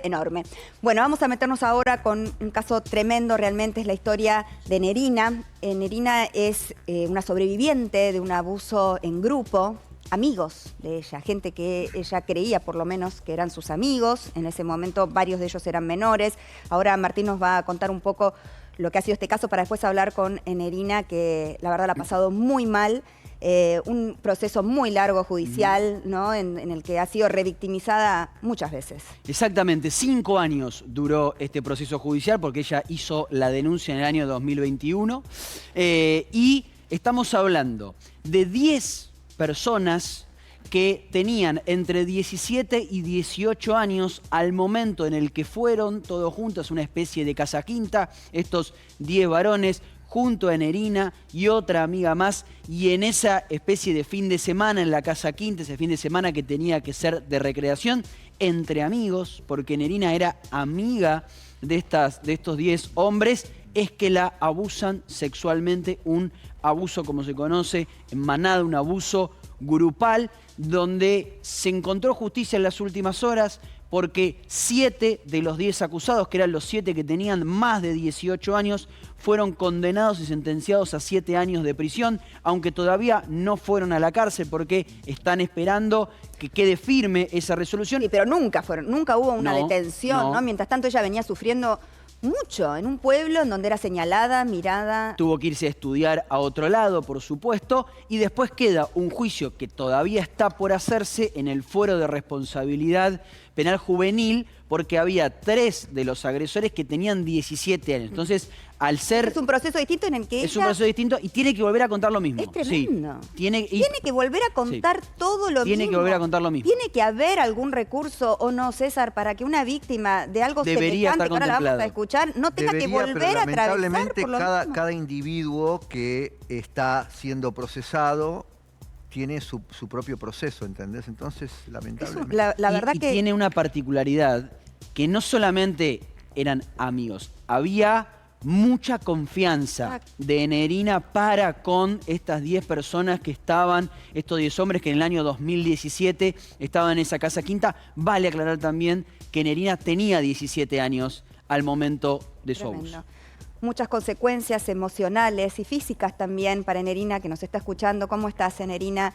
enorme. Bueno, vamos a meternos ahora con un caso tremendo, realmente es la historia de Nerina. Nerina es una sobreviviente de un abuso en grupo, amigos de ella, gente que ella creía por lo menos que eran sus amigos. En ese momento varios de ellos eran menores. Ahora Martín nos va a contar un poco lo que ha sido este caso para después hablar con Nerina, que la verdad la ha pasado muy mal. Un proceso muy largo judicial, ¿no? En el que ha sido revictimizada muchas veces. Exactamente, 5 años duró este proceso judicial porque ella hizo la denuncia en el año 2021 y estamos hablando de 10 personas que tenían entre 17 y 18 años al momento en el que fueron todos juntos, una especie de casa quinta, estos 10 varones, junto a Nerina y otra amiga más, y en esa especie de fin de semana en la casa quinta, ese fin de semana que tenía que ser de recreación, entre amigos, porque Nerina era amiga de estos 10 hombres, es que la abusan sexualmente, un abuso como se conoce en manada, un abuso grupal, donde se encontró justicia en las últimas horas, porque 7 de los 10 acusados, que eran los 7 que tenían más de 18 años, fueron condenados y sentenciados a 7 años de prisión, aunque todavía no fueron a la cárcel porque están esperando que quede firme esa resolución. Sí, pero nunca hubo una detención, ¿no? Mientras tanto ella venía sufriendo mucho en un pueblo en donde era señalada, mirada. Tuvo que irse a estudiar a otro lado, por supuesto, y después queda un juicio que todavía está por hacerse en el fuero de responsabilidad penal juvenil, porque había 3 de los agresores que tenían 17 años. Entonces, al ser... Es un proceso distinto en el que es un proceso distinto y tiene que volver a contar lo mismo. Es tremendo. Sí. Tiene que volver a contar todo lo mismo. Tiene que volver a contar lo mismo. Tiene que haber algún recurso, o no, César, para que una víctima de algo semejante, que ahora la vamos a escuchar, no tenga que volver a atravesar por lo mismo. Cada individuo que está siendo procesado tiene su propio proceso, ¿entendés? Entonces, lamentablemente... La verdad que tiene una particularidad que no solamente eran amigos, había mucha confianza de Nerina para con estas 10 personas que estaban, estos 10 hombres que en el año 2017 estaban en esa casa quinta. Vale aclarar también que Nerina tenía 17 años al momento de su abuso. Muchas consecuencias emocionales y físicas también para Nerina, que nos está escuchando. ¿Cómo estás, Nerina?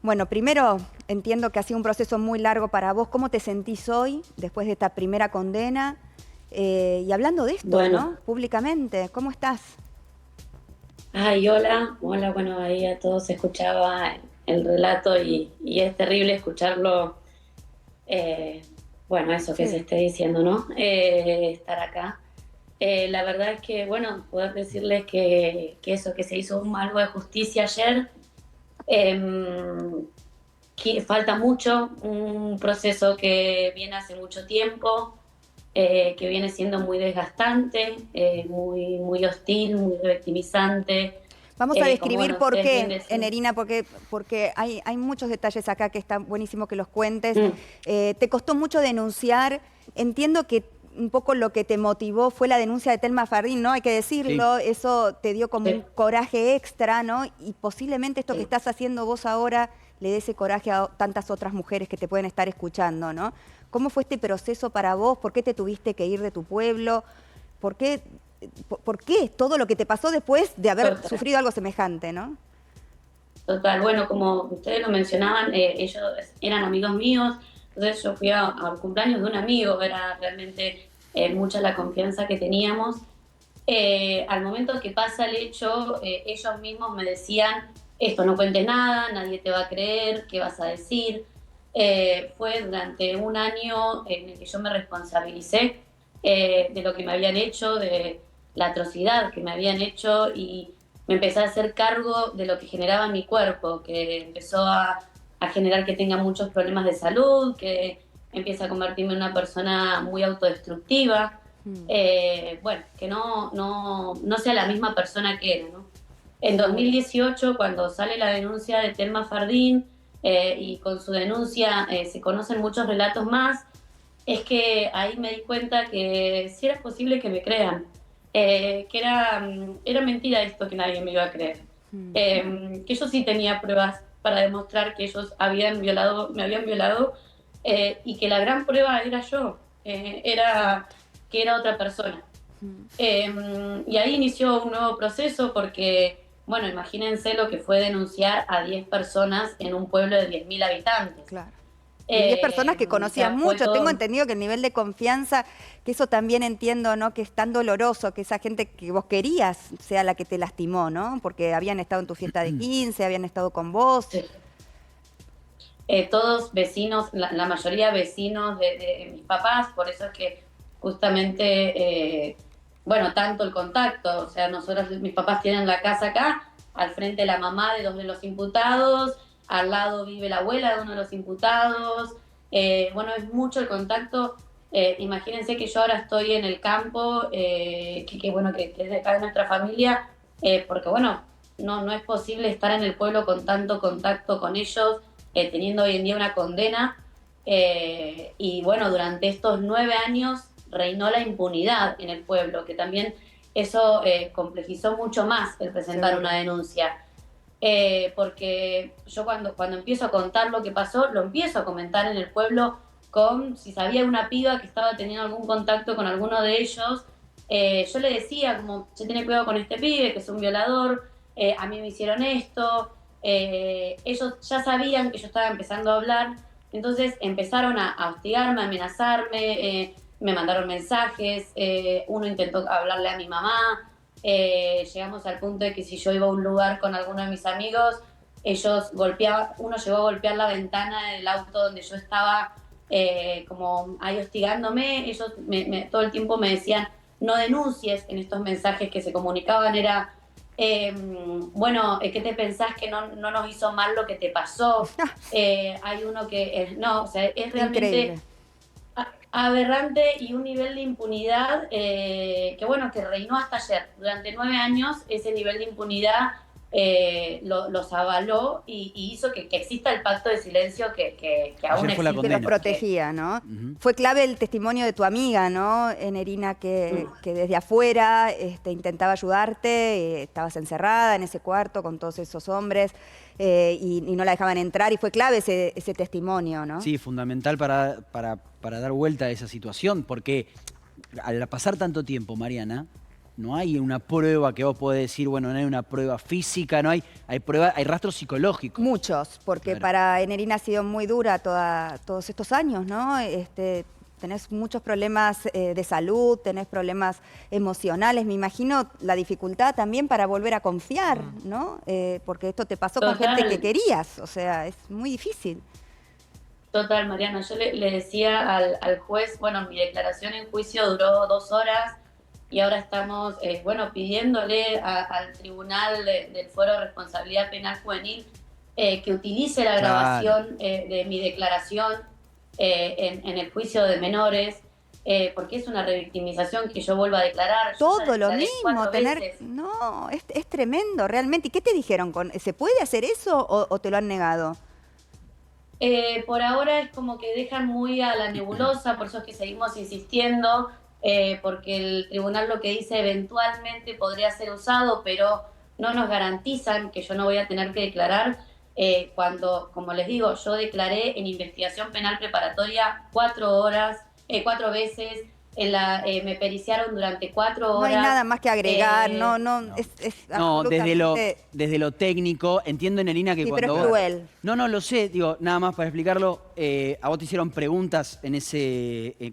Bueno, primero entiendo que ha sido un proceso muy largo para vos. ¿Cómo te sentís hoy, después de esta primera condena? Y hablando de esto, ¿no? Públicamente, ¿cómo estás? Ay, hola, bueno, ahí a todos escuchaba el relato y es terrible escucharlo, bueno, eso que se esté diciendo, ¿no? Estar acá. La verdad es que, bueno, poder decirles que eso, que se hizo algo de justicia ayer, que falta mucho, un proceso que viene hace mucho tiempo, que viene siendo muy desgastante, muy hostil, muy revictimizante. Vamos a describir por qué, Nerina, porque hay muchos detalles acá que está buenísimo que los cuentes. Te costó mucho denunciar. Entiendo que un poco lo que te motivó fue la denuncia de Telma Fardín, ¿no? Hay que decirlo, eso te dio como un coraje extra, ¿no? Y posiblemente esto que estás haciendo vos ahora le dé ese coraje a tantas otras mujeres que te pueden estar escuchando, ¿no? ¿Cómo fue este proceso para vos? ¿Por qué te tuviste que ir de tu pueblo? ¿Por qué todo lo que te pasó después de haber sufrido algo semejante, no? Total, bueno, como ustedes lo mencionaban, ellos eran amigos míos. Entonces yo fui al cumpleaños de un amigo, era realmente mucha la confianza que teníamos. Al momento que pasa el hecho, ellos mismos me decían, esto no cuentes nada, nadie te va a creer, ¿qué vas a decir? Fue durante un año en el que yo me responsabilicé de lo que me habían hecho, de la atrocidad que me habían hecho, y me empecé a hacer cargo de lo que generaba mi cuerpo, que empezó a generar que tenga muchos problemas de salud, que empieza a convertirme en una persona muy autodestructiva, bueno, que no sea la misma persona que era, ¿no? En 2018, cuando sale la denuncia de Telma Fardín, y con su denuncia se conocen muchos relatos más, es que ahí me di cuenta que sí era posible que me crean, que era mentira esto, que nadie me iba a creer, que yo sí tenía pruebas para demostrar que ellos me habían violado, y que la gran prueba era yo. era que era otra persona. Y ahí inició un nuevo proceso porque, bueno, imagínense lo que fue denunciar a 10 personas en un pueblo de 10.000 habitantes. Claro. Y 10 personas que conocías mucho. todo... Tengo entendido que el nivel de confianza, que eso también entiendo, ¿no? Que es tan doloroso que esa gente que vos querías sea la que te lastimó, ¿no? Porque habían estado en tu fiesta de 15, habían estado con vos. Sí. Todos vecinos, la mayoría vecinos de mis papás, por eso es que justamente, bueno, tanto el contacto, o sea, mis papás tienen la casa acá, al frente la mamá de 2 de los imputados, al lado vive la abuela de uno de los imputados, bueno, es mucho el contacto. Imagínense que yo ahora estoy en el campo, bueno, que es de acá de nuestra familia, porque bueno, no es posible estar en el pueblo con tanto contacto con ellos, teniendo hoy en día una condena, y bueno, durante estos 9 años reinó la impunidad en el pueblo, que también eso complejizó mucho más el presentar una denuncia. Porque yo cuando empiezo a contar lo que pasó, lo empiezo a comentar en el pueblo con si sabía una piba que estaba teniendo algún contacto con alguno de ellos. Yo le decía como, che, tiene cuidado con este pibe, que es un violador, a mí me hicieron esto. Ellos ya sabían que yo estaba empezando a hablar, entonces empezaron a hostigarme, a amenazarme, me mandaron mensajes, uno intentó hablarle a mi mamá. Llegamos al punto de que si yo iba a un lugar con alguno de mis amigos, uno llegó a golpear la ventana del auto donde yo estaba, como ahí hostigándome. Ellos todo el tiempo me decían, no denuncies. En estos mensajes que se comunicaban era, bueno, ¿qué te pensás que no nos hizo mal lo que te pasó? Hay uno que, no, o sea, es realmente... Increíble. Aberrante y un nivel de impunidad que bueno, que reinó hasta ayer. Durante 9 años ese nivel de impunidad los avaló y hizo que exista el pacto de silencio que aún existe. Que los protegía, ¿no? Fue clave el testimonio de tu amiga, ¿no, Nerina? Que desde afuera intentaba ayudarte, estabas encerrada en ese cuarto con todos esos hombres y no la dejaban entrar, y fue clave ese testimonio, ¿no? Sí, fundamental para dar vuelta a esa situación, porque al pasar tanto tiempo, Mariana, no hay una prueba que vos podés decir, bueno, no hay una prueba física, no hay prueba, hay rastros psicológicos. Muchos, porque claro, para Nerina ha sido muy dura todos estos años, ¿no? Tenés muchos problemas de salud, tenés problemas emocionales, me imagino la dificultad también para volver a confiar, ¿no? Porque esto te pasó con gente que querías, o sea, es muy difícil. Total, Mariana, yo le decía al juez, bueno, mi declaración en juicio duró 2 horas y ahora estamos, bueno, pidiéndole al Tribunal del Foro de Responsabilidad Penal Juvenil que utilice la grabación de mi declaración en el juicio de menores, porque es una revictimización que yo vuelvo a declarar. Todo lo mismo, no, es tremendo realmente. ¿Y qué te dijeron? ¿Se puede hacer eso o te lo han negado? Por ahora es como que dejan muy a la nebulosa, por eso es que seguimos insistiendo, porque el tribunal lo que dice eventualmente podría ser usado, pero no nos garantizan que yo no voy a tener que declarar cuando, como les digo, yo declaré en investigación penal preparatoria 4 veces, me periciaron durante 4 horas. No hay nada más que agregar, no. Desde lo técnico, entiendo, Nerina, que sí, cuando pero es cruel. No, lo sé, digo, nada más para explicarlo, a vos te hicieron preguntas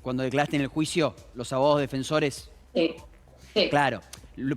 cuando declaraste en el juicio, los abogados defensores. Sí. Claro.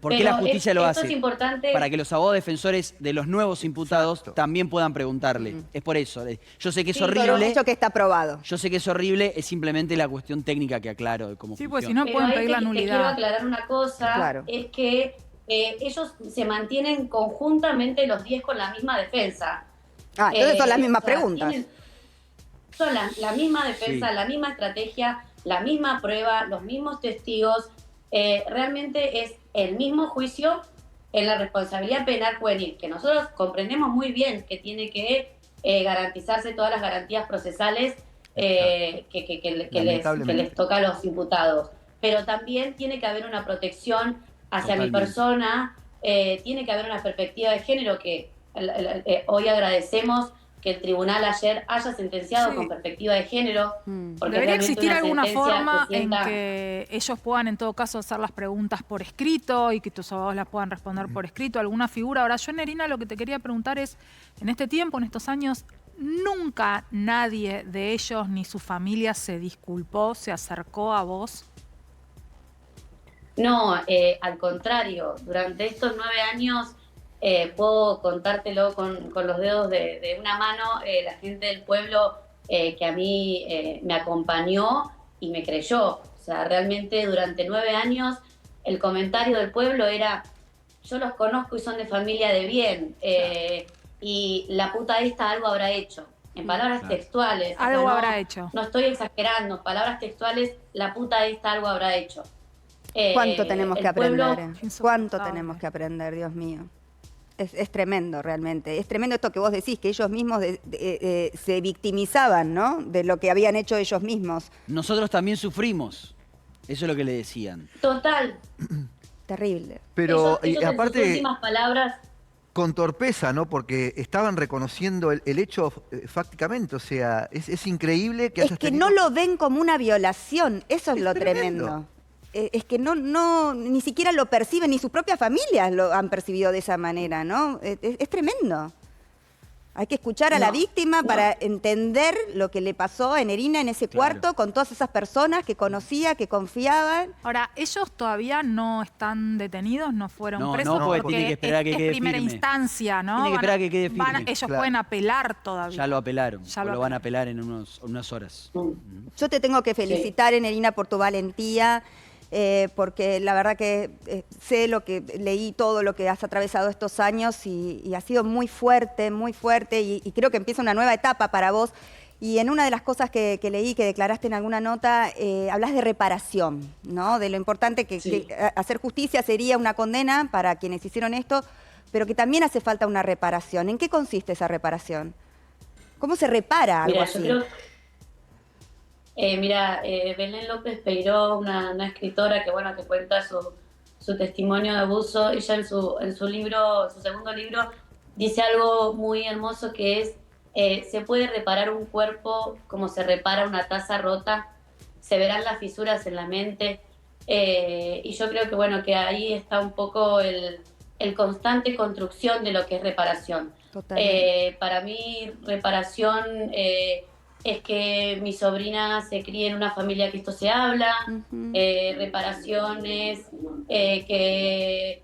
¿Por qué la justicia lo hace? Es importante. Para que los abogados defensores de los nuevos imputados también puedan preguntarle. Es por eso. Yo sé que es horrible. Pero un hecho que está aprobado. Yo sé que es horrible, es simplemente la cuestión técnica que aclaro de cómo funciona. Pues si no pueden pedir la nulidad. Te quiero aclarar una cosa, es que ellos se mantienen conjuntamente los 10 con la misma defensa. Entonces son las mismas preguntas. Son la misma defensa, la misma estrategia, la misma prueba, los mismos testigos. Realmente es el mismo juicio en la responsabilidad penal juvenil, que nosotros comprendemos muy bien que tiene que garantizarse todas las garantías procesales que les toca a los imputados. Pero también tiene que haber una protección hacia mi persona, tiene que haber una perspectiva de género que hoy agradecemos que el tribunal ayer haya sentenciado con perspectiva de género. Porque debería existir alguna forma en sienta... que ellos puedan en todo caso hacer las preguntas por escrito y que tus abogados las puedan responder por escrito, alguna figura. Ahora yo, Nerina, lo que te quería preguntar es, en este tiempo, en estos años, ¿nunca nadie de ellos ni su familia se disculpó, se acercó a vos? No, al contrario, durante estos 9 años puedo contártelo con los dedos de una mano, la gente del pueblo que a mí me acompañó y me creyó. O sea, realmente durante 9 años el comentario del pueblo era: yo los conozco y son de familia de bien, y la puta esta algo habrá hecho. En palabras textuales. Algo no, habrá hecho. No estoy exagerando, palabras textuales, la puta esta algo habrá hecho. ¿Cuánto tenemos que aprender? Insoportable. ¿Cuánto tenemos que aprender, Dios mío? Es tremendo, realmente. Es tremendo esto que vos decís, que ellos mismos se victimizaban, ¿no? De lo que habían hecho ellos mismos. Nosotros también sufrimos. Eso es lo que le decían. Total. Terrible. Pero ellos y en sus aparte, últimas palabras, con torpeza, ¿no? Porque estaban reconociendo el hecho fácticamente. O sea, es increíble que hayas Es que tenido... no lo ven como una violación. Eso es Es lo tremendo. tremendo. Es que ni siquiera lo perciben, ni sus propias familias lo han percibido de esa manera, ¿no? Es tremendo. Hay que escuchar a la víctima para entender lo que le pasó a Nerina en ese cuarto con todas esas personas que conocía, que confiaban. Ahora, ellos todavía no están detenidos, no fueron presos. No, porque tiene que esperar a que es quede primera firme. instancia, ¿no? Tiene que esperar a que quede firme. Ellos Claro. pueden apelar todavía. Ya lo apelaron. Ya o lo lo van a apelar en unas horas. Yo te tengo que felicitar, Nerina, por tu valentía, porque la verdad que sé lo que leí, todo lo que has atravesado estos años y ha sido muy fuerte y creo que empieza una nueva etapa para vos. Y en una de las cosas que leí, que declaraste en alguna nota, hablas de reparación, ¿no? De lo importante que hacer justicia sería una condena para quienes hicieron esto, pero que también hace falta una reparación. ¿En qué consiste esa reparación? ¿Cómo se repara algo así? Yo creo, Belén López Peiró, una escritora que cuenta su testimonio de abuso, ella en su libro, su segundo libro, dice algo muy hermoso que es: se puede reparar un cuerpo como se repara una taza rota, se verán las fisuras en la mente, y yo creo que ahí está un poco el constante construcción de lo que es reparación. Para mí, reparación es que mi sobrina se críe en una familia que esto se habla. Reparación es que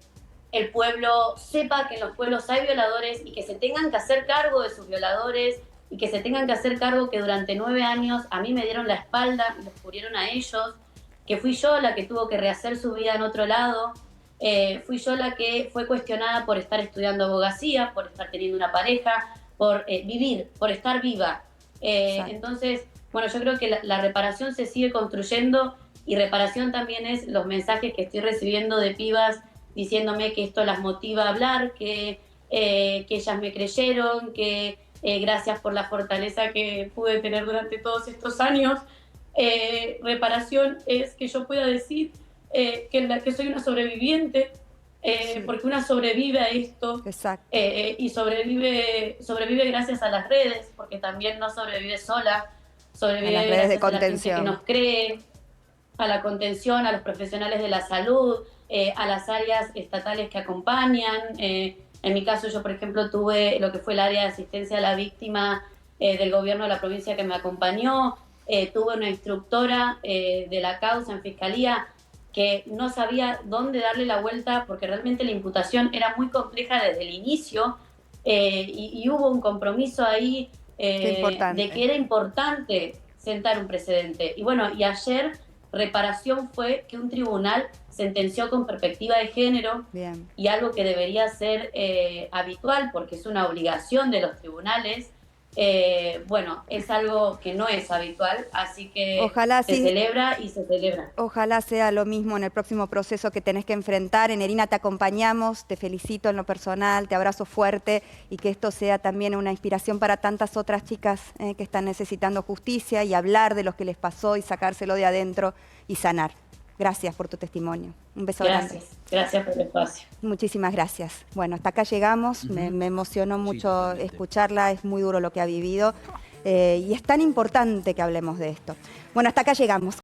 el pueblo sepa que en los pueblos hay violadores y que se tengan que hacer cargo de sus violadores y que se tengan que hacer cargo que durante 9 años a mí me dieron la espalda y los cubrieron a ellos, que fui yo la que tuvo que rehacer su vida en otro lado, fui yo la que fue cuestionada por estar estudiando abogacía, por estar teniendo una pareja, por vivir, por estar viva. Entonces, yo creo que la reparación se sigue construyendo, y reparación también es los mensajes que estoy recibiendo de pibas diciéndome que esto las motiva a hablar, que ellas me creyeron, que gracias por la fortaleza que pude tener durante todos estos años. Reparación es que yo pueda decir que soy una sobreviviente, porque una sobrevive a esto. Exacto. Y sobrevive gracias a las redes, porque también no sobrevive sola, sobrevive a las redes de gracias a la gente contención que nos cree, a la contención, a los profesionales de la salud, a las áreas estatales que acompañan. En mi caso, yo, por ejemplo, tuve lo que fue el área de asistencia a la víctima del gobierno de la provincia que me acompañó. Tuve una instructora de la causa en Fiscalía que no sabía dónde darle la vuelta, porque realmente la imputación era muy compleja desde el inicio, y hubo un compromiso ahí de que era importante sentar un precedente. Y ayer reparación fue que un tribunal sentenció con perspectiva de género. Bien. Y algo que debería ser habitual, porque es una obligación de los tribunales. Es algo que no es habitual, así que Ojalá se sí. celebra y se celebra. Ojalá sea lo mismo en el próximo proceso que tenés que enfrentar. Nerina, te acompañamos, te felicito en lo personal, te abrazo fuerte, y que esto sea también una inspiración para tantas otras chicas que están necesitando justicia y hablar de lo que les pasó y sacárselo de adentro y sanar. Gracias por tu testimonio. Un beso Gracias, gracias por el espacio. Muchísimas gracias. Bueno, hasta acá llegamos. Me emocionó mucho totalmente. escucharla. Es muy duro lo que ha vivido. Y es tan importante que hablemos de esto. Bueno, hasta acá llegamos.